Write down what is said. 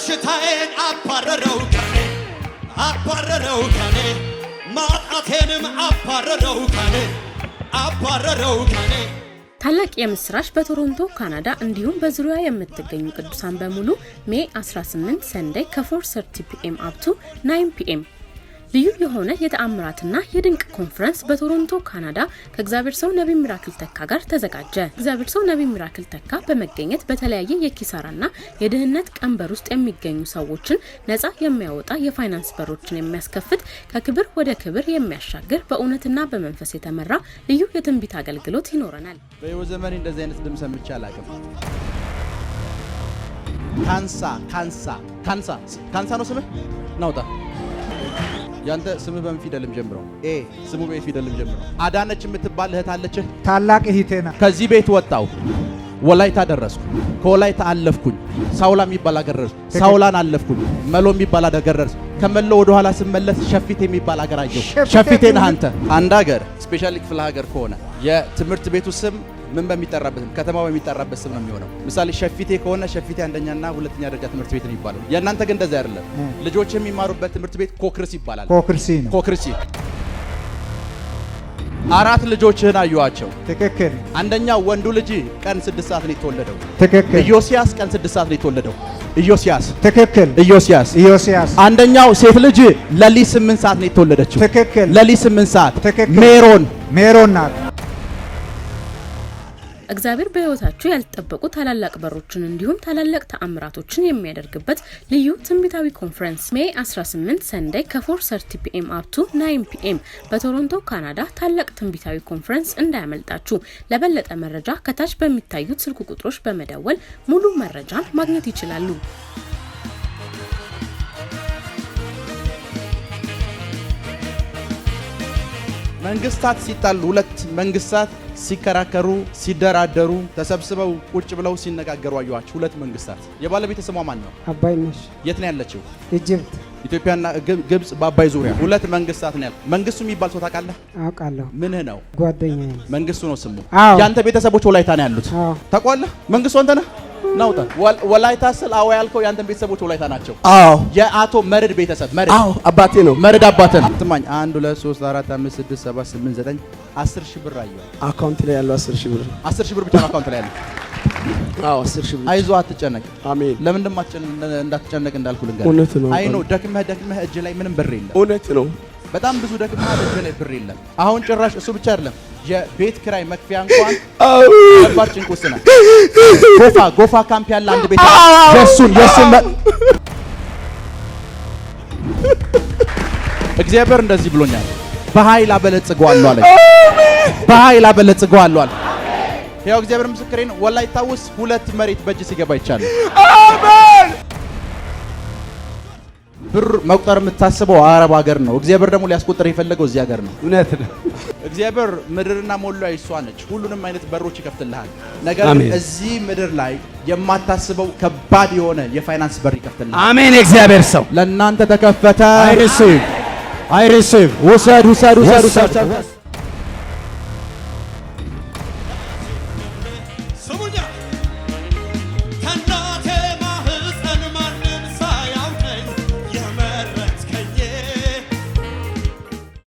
በሽታዬን አባረረው ከኔ ማጣቴንም አባረረው ከኔ ታላቅ የምስራች በቶሮንቶ ካናዳ እንዲሁም በዙሪያ የምትገኙ ቅዱሳን በሙሉ ሜይ 18 ሰንደይ ከ4:30 PM up to 9 PM ልዩ የሆነ የተአምራትና የድንቅ ኮንፈረንስ በቶሮንቶ ካናዳ ከእግዚአብሔር ሰው ነብይ ሚራክል ተካ ጋር ተዘጋጀ። እግዚአብሔር ሰው ነብይ ሚራክል ተካ በመገኘት በተለያየ የኪሳራና የድህነት ቀንበር ውስጥ የሚገኙ ሰዎችን ነፃ የሚያወጣ የፋይናንስ በሮችን የሚያስከፍት ከክብር ወደ ክብር የሚያሻግር በእውነትና በመንፈስ የተመራ ልዩ የትንቢት አገልግሎት ይኖረናል። በሕይወት ዘመኔ እንደዚህ አይነት ድምጽ ሰምቼ አላውቅም። ካንሳ ነው ስምህ ናውጣ ያንተ ስምህ በምን ፊደልም ጀምረው ስሙ በምን ፊደልም ጀምረው አዳነች የምትባል እህት አለች። ታላቅ እህቴና ከዚህ ቤት ወጣው ወላይታ ደረስኩ። ከወላይታ አለፍኩኝ ሳውላ የሚባል አገር ደረስኩ። ሳውላን አለፍኩኝ መሎ የሚባል አገር ደረስኩ። ከመሎ ወደ ኋላ ስመለስ ሸፊቴ የሚባል አገር አየሁ። ሸፊቴን አንተ አንድ አገር ስፔሻሊ ክፍለ ሀገር ከሆነ የትምህርት ቤቱ ስም ምን በሚጠራበት ከተማው በሚጠራበት ስም ነው የሚሆነው። ምሳሌ ሸፊቴ ከሆነ ሸፊቴ አንደኛና ሁለተኛ ደረጃ ትምህርት ቤት ነው ይባላል። የእናንተ ግን እንደዛ አይደለም። ልጆች የሚማሩበት ትምህርት ቤት ኮክርሲ ይባላል። ኮክርሲ አራት ልጆችህን አዩዋቸው። ትክክል። አንደኛው ወንዱ ልጅ ቀን 6 ሰዓት ነው የተወለደው። ትክክል። ኢዮስያስ ቀን 6 ሰዓት ነው የተወለደው። ኢዮስያስ ትክክል። ኢዮስያስ አንደኛው ሴት ልጅ ለሊት 8 ሰዓት ነው የተወለደችው። ትክክል። ለሊት 8 ሰዓት ትክክል። ሜሮን ናት። እግዚአብሔር በሕይወታችሁ ያልተጠበቁ ታላላቅ በሮችን እንዲሁም ታላላቅ ተአምራቶችን የሚያደርግበት ልዩ ትንቢታዊ ኮንፈረንስ ሜይ 18 ሰንደይ ከ4:30 PM up to 9 PM በቶሮንቶ ካናዳ ታላቅ ትንቢታዊ ኮንፈረንስ እንዳያመልጣችሁ። ለበለጠ መረጃ ከታች በሚታዩት ስልክ ቁጥሮች በመደወል ሙሉ መረጃን ማግኘት ይችላሉ። መንግስታት ሲጣሉ ሁለት መንግስታት ሲከራከሩ ሲደራደሩ ተሰብስበው ቁጭ ብለው ሲነጋገሩ አዩዋቸው። ሁለት መንግስታት የባለቤት ስሟ ማን ነው? አባይነሽ። የት ነው ያለችው? ኢጅፕት። ኢትዮጵያና ግብጽ በአባይ ዙሪያ ሁለት መንግስታት ነው ያለው። መንግስቱ የሚባል ሰው ታውቃለህ? አውቃለሁ። ምንህ ነው? ጓደኛዬ። መንግስቱ ነው ስሙ። ያንተ ቤተሰቦች ወላይታ ነው ያሉት። ታውቀዋለህ? መንግስቱ አንተ ነህ? ናውጣ ወላይታ ስል አዎ ያልከው ያንተ ቤተሰቦች ወላይታ ናቸው። አዎ የአቶ መርድ ቤተሰብ መርድ። አዎ አባቴ ነው። መርድ አባቴ ነው። ትማኝ 1 2 3 4 5 6 7 8 9 10 ሺህ ብር አየሁ አካውንት ላይ ያለው 10 ሺህ ብር 10 ሺህ ብር ብቻ ነው አካውንት ላይ ያለው። አዎ 10 ሺህ ብር። አይዞህ አትጨነቅ። አሜን። ለምን እንዳትጨነቅ እንዳልኩ ልንገርህ። እውነት ነው። አይ ነው ደክመህ እጅ ላይ ምንም ብር የለም። እውነት ነው። በጣም ብዙ ደክመህ እጅ ላይ ብር የለም። አሁን ጭራሽ እሱ ብቻ አይደለም የቤት ኪራይ መክፈያ እንኳን ከባድ ጭንቅ ውስጥ ነህ። ጎፋ ካምፕ ያለ አንድ ቤት የሱን እግዚአብሔር እንደዚህ ብሎኛል። በኃይል አበለጽገዋለሁ አለ። በኃይል አበለጽገዋለሁ አለ። ያው እግዚአብሔር ምስክሬ ነው። ወላይታ ውስጥ 2 መሬት በእጅ ሲገባ ይቻላል። አሜን። ብር መቁጠር የምታስበው አረብ ሀገር ነው። እግዚአብሔር ደግሞ ሊያስቆጥር የፈለገው እዚህ ሀገር ነው። እውነት ነው። እግዚአብሔር ምድርና ሞላዋ እሷ ነች። ሁሉንም አይነት በሮች ይከፍትልሃል። ነገር ግን እዚህ ምድር ላይ የማታስበው ከባድ የሆነ የፋይናንስ በር ይከፍትልሃል። አሜን። እግዚአብሔር ሰው ለእናንተ ተከፈተ። አይ ሪሲቭ ውሰድ